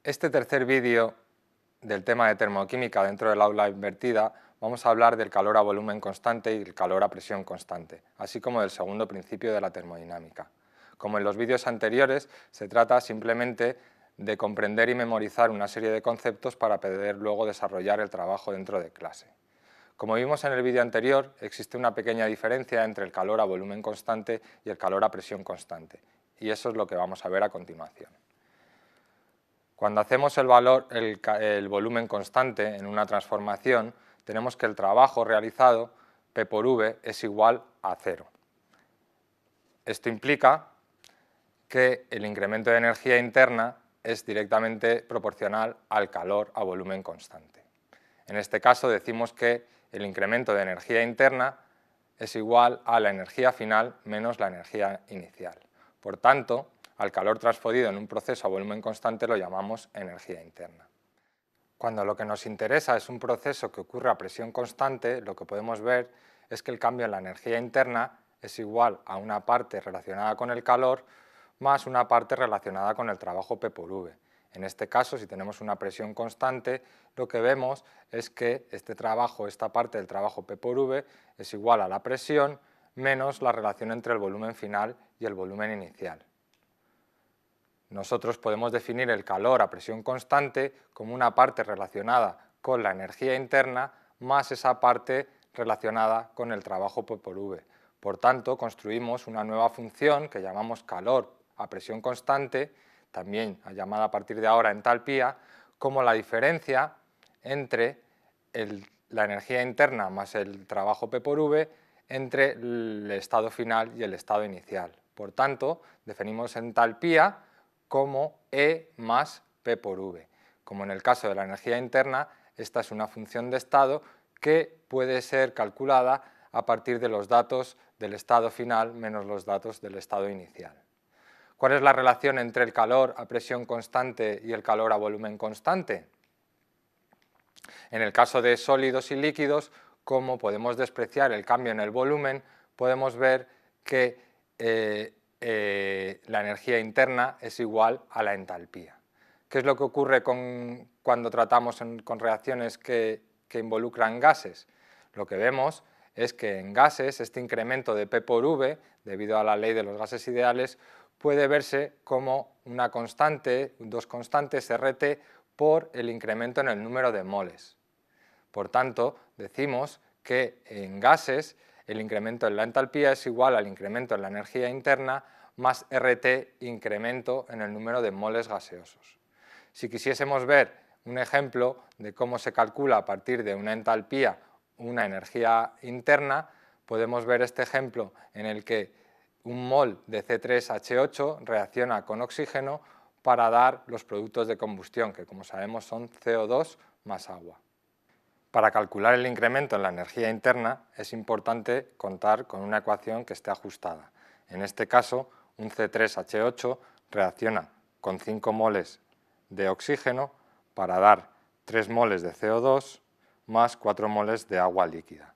este tercer vídeo del tema de termoquímica dentro del aula invertida vamos a hablar del calor a volumen constante y el calor a presión constante, así como del segundo principio de la termodinámica. Como en los vídeos anteriores, se trata simplemente de comprender y memorizar una serie de conceptos para poder luego desarrollar el trabajo dentro de clase. Como vimos en el vídeo anterior, existe una pequeña diferencia entre el calor a volumen constante y el calor a presión constante, y eso es lo que vamos a ver a continuación. Cuando hacemos el volumen constante en una transformación, tenemos que el trabajo realizado, P por V, es igual a 0. Esto implica que el incremento de energía interna es directamente proporcional al calor a volumen constante. En este caso decimos que el incremento de energía interna es igual a la energía final menos la energía inicial. Por tanto, al calor transferido en un proceso a volumen constante lo llamamos energía interna. Cuando lo que nos interesa es un proceso que ocurre a presión constante, lo que podemos ver es que el cambio en la energía interna es igual a una parte relacionada con el calor más una parte relacionada con el trabajo P por V. En este caso, si tenemos una presión constante, lo que vemos es que esta parte del trabajo P por V es igual a la presión menos la relación entre el volumen final y el volumen inicial. Nosotros podemos definir el calor a presión constante como una parte relacionada con la energía interna más esa parte relacionada con el trabajo P por V. Por tanto, construimos una nueva función que llamamos calor a presión constante, también llamada a partir de ahora entalpía, como la diferencia entre la energía interna más el trabajo P por V entre el estado final y el estado inicial. Por tanto, definimos entalpía como E más P por V. Como en el caso de la energía interna, esta es una función de estado que puede ser calculada a partir de los datos del estado final menos los datos del estado inicial. ¿Cuál es la relación entre el calor a presión constante y el calor a volumen constante? En el caso de sólidos y líquidos, como podemos despreciar el cambio en el volumen, podemos ver que la energía interna es igual a la entalpía. ¿Qué es lo que ocurre cuando tratamos con reacciones que involucran gases? Lo que vemos es que en gases este incremento de P por V, debido a la ley de los gases ideales, puede verse como una constante, dos constantes RT por el incremento en el número de moles. Por tanto, decimos que en gases el incremento en la entalpía es igual al incremento en la energía interna más RT incremento en el número de moles gaseosos. Si quisiésemos ver un ejemplo de cómo se calcula a partir de una entalpía una energía interna, podemos ver este ejemplo en el que un mol de C3H8 reacciona con oxígeno para dar los productos de combustión, que como sabemos son CO2 más agua. Para calcular el incremento en la energía interna es importante contar con una ecuación que esté ajustada. En este caso, un C3H8 reacciona con 5 moles de oxígeno para dar 3 moles de CO2 más 4 moles de agua líquida.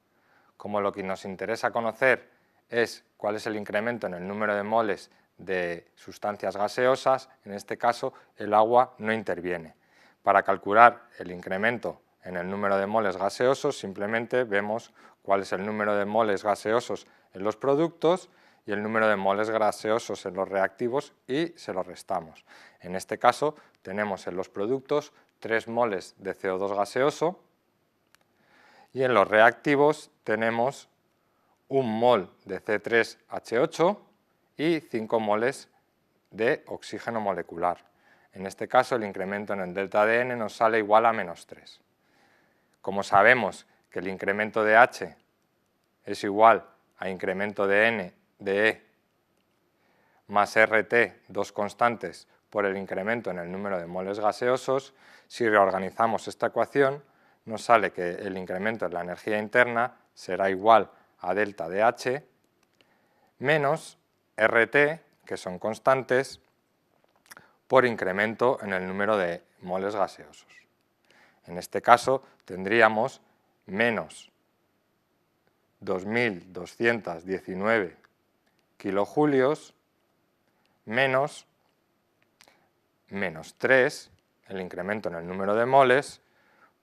Como lo que nos interesa conocer es cuál es el incremento en el número de moles de sustancias gaseosas, en este caso el agua no interviene. Para calcular el incremento en el número de moles gaseosos simplemente vemos cuál es el número de moles gaseosos en los productos y el número de moles gaseosos en los reactivos y se los restamos. En este caso tenemos en los productos 3 moles de CO2 gaseoso y en los reactivos tenemos 1 mol de C3H8 y 5 moles de oxígeno molecular. En este caso el incremento en el delta de N nos sale igual a -3. Como sabemos que el incremento de H es igual a incremento de N de E más RT, dos constantes, por el incremento en el número de moles gaseosos, si reorganizamos esta ecuación, nos sale que el incremento en la energía interna será igual a delta de H menos RT, que son constantes, por incremento en el número de moles gaseosos. En este caso tendríamos menos 2.219 kilojulios menos -3 el incremento en el número de moles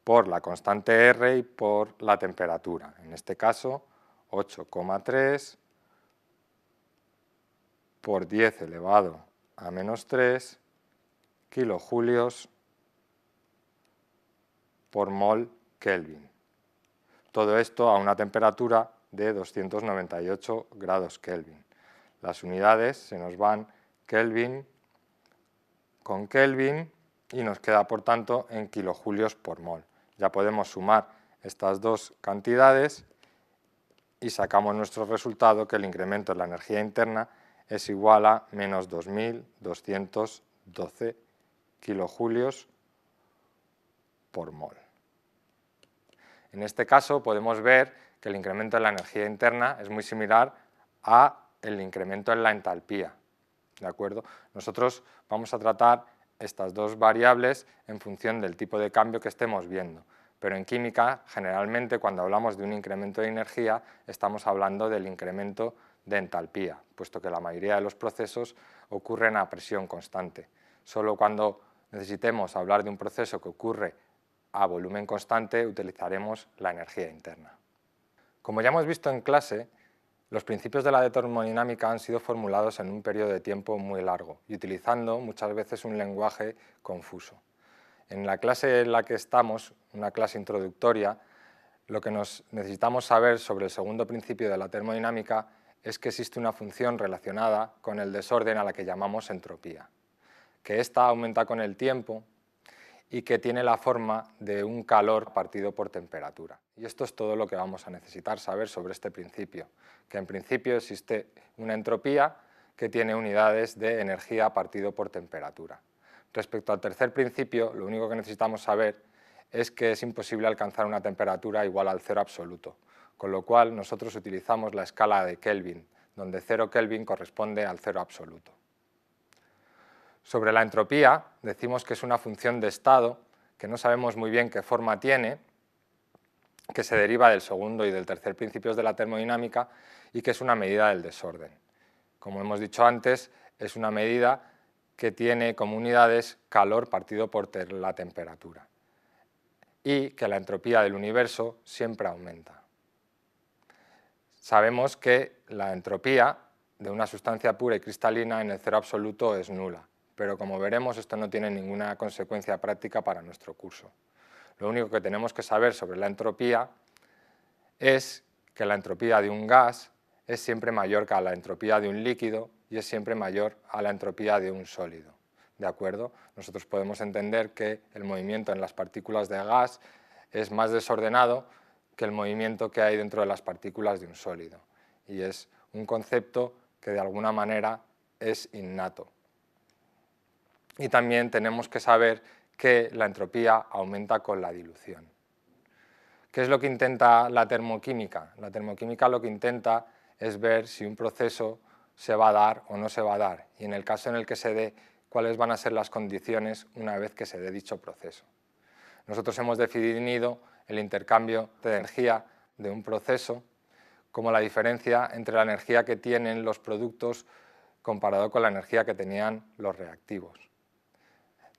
por la constante R y por la temperatura. En este caso, 8,3 por 10 elevado a menos 3 kilojulios por mol Kelvin. Todo esto a una temperatura de 298 grados Kelvin. Las unidades se nos van Kelvin con Kelvin y nos queda, por tanto, en kilojulios por mol. Ya podemos sumar estas dos cantidades y sacamos nuestro resultado, que el incremento en la energía interna es igual a menos 2.212 kilojulios por mol. En este caso podemos ver que el incremento en la energía interna es muy similar al incremento en la entalpía. ¿De acuerdo? Nosotros vamos a tratar estas dos variables en función del tipo de cambio que estemos viendo, pero en química generalmente cuando hablamos de un incremento de energía estamos hablando del incremento de entalpía, puesto que la mayoría de los procesos ocurren a presión constante. Solo cuando necesitemos hablar de un proceso que ocurre a volumen constante utilizaremos la energía interna. Como ya hemos visto en clase, los principios de la termodinámica han sido formulados en un periodo de tiempo muy largo y utilizando muchas veces un lenguaje confuso. En la clase en la que estamos, una clase introductoria, lo que necesitamos saber sobre el segundo principio de la termodinámica es que existe una función relacionada con el desorden a la que llamamos entropía, que ésta aumenta con el tiempo y que tiene la forma de un calor partido por temperatura. Y esto es todo lo que vamos a necesitar saber sobre este principio, que en principio existe una entropía que tiene unidades de energía partido por temperatura. Respecto al tercer principio, lo único que necesitamos saber es que es imposible alcanzar una temperatura igual al cero absoluto, con lo cual nosotros utilizamos la escala de Kelvin, donde 0 Kelvin corresponde al cero absoluto. Sobre la entropía, decimos que es una función de estado, que no sabemos muy bien qué forma tiene, que se deriva del segundo y del tercer principios de la termodinámica y que es una medida del desorden. Como hemos dicho antes, es una medida que tiene como unidades calor partido por la temperatura y que la entropía del universo siempre aumenta. Sabemos que la entropía de una sustancia pura y cristalina en el cero absoluto es nula, pero como veremos esto no tiene ninguna consecuencia práctica para nuestro curso. Lo único que tenemos que saber sobre la entropía es que la entropía de un gas es siempre mayor que la entropía de un líquido y es siempre mayor a la entropía de un sólido. ¿De acuerdo? Nosotros podemos entender que el movimiento en las partículas de gas es más desordenado que el movimiento que hay dentro de las partículas de un sólido. Y es un concepto que de alguna manera es innato. Y también tenemos que saber que la entropía aumenta con la dilución. ¿Qué es lo que intenta la termoquímica? La termoquímica lo que intenta es ver si un proceso se va a dar o no se va a dar, y en el caso en el que se dé, cuáles van a ser las condiciones una vez que se dé dicho proceso. Nosotros hemos definido el intercambio de energía de un proceso como la diferencia entre la energía que tienen los productos comparado con la energía que tenían los reactivos.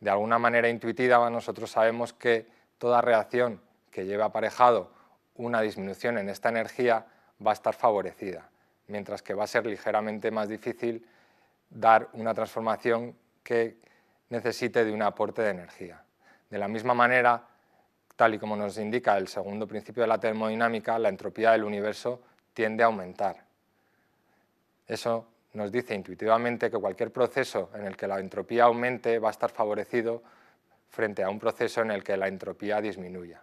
De alguna manera intuitiva nosotros sabemos que toda reacción que lleve aparejado una disminución en esta energía va a estar favorecida, mientras que va a ser ligeramente más difícil dar una transformación que necesite de un aporte de energía. De la misma manera, tal y como nos indica el segundo principio de la termodinámica, la entropía del universo tiende a aumentar. Eso nos dice intuitivamente que cualquier proceso en el que la entropía aumente va a estar favorecido frente a un proceso en el que la entropía disminuya.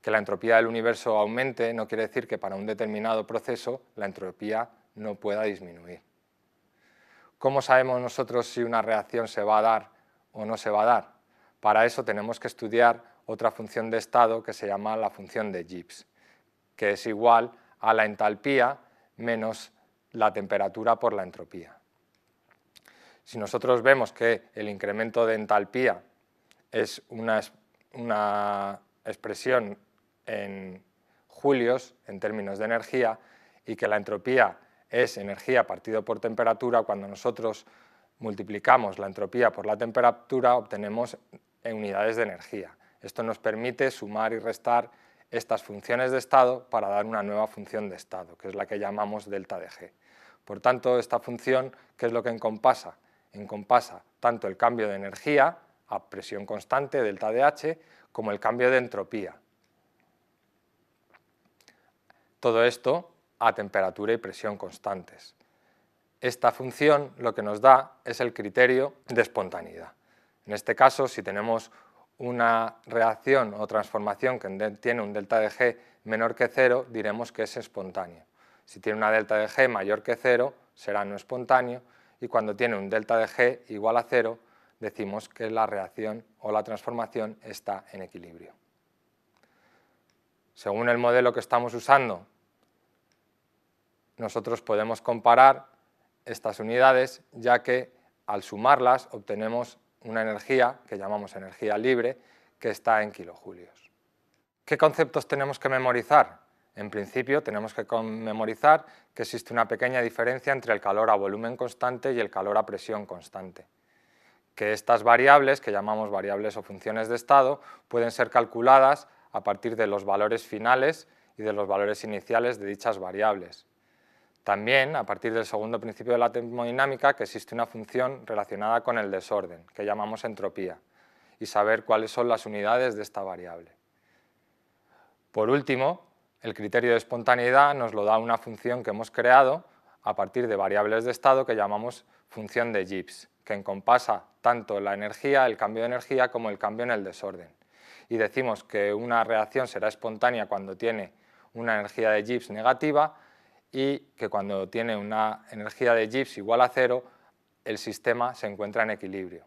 Que la entropía del universo aumente no quiere decir que para un determinado proceso la entropía no pueda disminuir. ¿Cómo sabemos nosotros si una reacción se va a dar o no se va a dar? Para eso tenemos que estudiar otra función de estado que se llama la función de Gibbs, que es igual a la entalpía menos la temperatura por la entropía. Si nosotros vemos que el incremento de entalpía es una expresión en julios, en términos de energía, y que la entropía es energía partido por temperatura, cuando nosotros multiplicamos la entropía por la temperatura obtenemos en unidades de energía. Esto nos permite sumar y restar estas funciones de estado para dar una nueva función de estado, que es la que llamamos delta de G. Por tanto, esta función, ¿qué es lo que encompasa? Encompasa tanto el cambio de energía a presión constante, delta de H, como el cambio de entropía. Todo esto a temperatura y presión constantes. Esta función lo que nos da es el criterio de espontaneidad. En este caso, si tenemos una reacción o transformación que tiene un delta de G menor que 0, diremos que es espontáneo. Si tiene una delta de G mayor que 0, será no espontáneo, y cuando tiene un delta de G igual a 0, decimos que la reacción o la transformación está en equilibrio. Según el modelo que estamos usando, nosotros podemos comparar estas unidades, ya que al sumarlas obtenemos una energía que llamamos energía libre, que está en kilojulios. ¿Qué conceptos tenemos que memorizar? En principio tenemos que memorizar que existe una pequeña diferencia entre el calor a volumen constante y el calor a presión constante. Que estas variables, que llamamos variables o funciones de estado, pueden ser calculadas a partir de los valores finales y de los valores iniciales de dichas variables. También, a partir del segundo principio de la termodinámica, que existe una función relacionada con el desorden, que llamamos entropía, y saber cuáles son las unidades de esta variable. Por último, el criterio de espontaneidad nos lo da una función que hemos creado a partir de variables de estado que llamamos función de Gibbs, que encompasa tanto la energía, el cambio de energía, como el cambio en el desorden. Y decimos que una reacción será espontánea cuando tiene una energía de Gibbs negativa, y que cuando tiene una energía de Gibbs igual a 0, el sistema se encuentra en equilibrio.